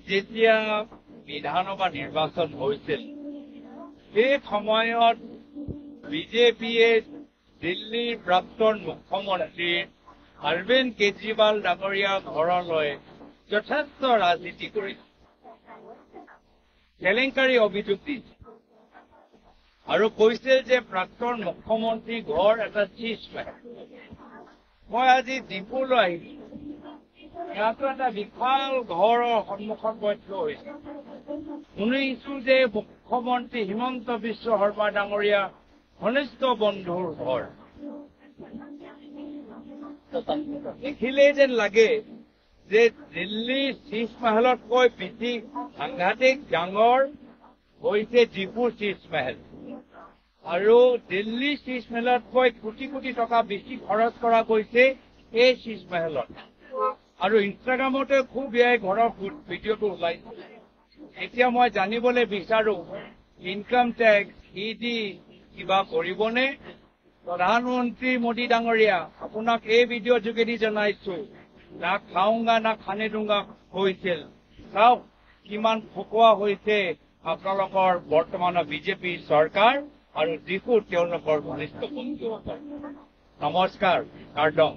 যেতিয়া বিধানসভা নিৰ্বাচন হৈছিল সেই সময়ত বিজেপিয়ে দিল্লীৰ প্ৰাক্তন মুখ্যমন্ত্ৰী অৰবিন্দ কেজৰিৱাল ডাঙৰীয়াৰ ঘৰলৈ যথেষ্ট ৰাজনীতি কৰিছিল, কেলেংকাৰী অভিযোগ দিছিল আৰু কৈছিল যে প্ৰাক্তন মুখ্যমন্ত্ৰী ঘৰ এটা চিজ মেহেল। মই আজি ডিপুলৈ আহিছো, ইয়াতো এটা বিশাল ঘৰৰ সন্মুখত মই থিয় হৈছো। শুনিছো যে মুখ্যমন্ত্ৰী হিমন্ত বিশ্ব শৰ্মা ডাঙৰীয়া ঘনিষ্ঠ বন্ধুৰ ঘৰ। দেখিলেই যেন লাগে যে দিল্লীৰ চিজ মেহেলতকৈ বেছি সাংঘাতিক ডাঙৰ হৈছে ডিপুৰ চিজ মেহেল। আৰু দিল্লীৰ চিজ মেহেলতকৈ কোটি কোটি টকা বেছি খৰচ কৰা গৈছে এই চিজ মেহেলত। আৰু ইনষ্টাগ্ৰামতে খুব এই ঘৰৰ ভিডিঅ'টো ওলাইছে। এতিয়া মই জানিবলৈ বিচাৰো ইনকাম টেক্স ইডি কিবা কৰিবনে? প্ৰধানমন্ত্ৰী মোদী ডাঙৰীয়া, আপোনাক এই ভিডিঅ'ৰ যোগেদি জনাইছো, না খাওঁগা না খানে দুংগা হৈছিল। চাওক কিমান ফকোৱা হৈছে আপোনালোকৰ বৰ্তমানৰ বিজেপি চৰকাৰ আৰু ডিপুৰ তেওঁলোকৰ ঘনিষ্ঠ বন্ধুসকল। নমস্কাৰ, কাৰ্ডম।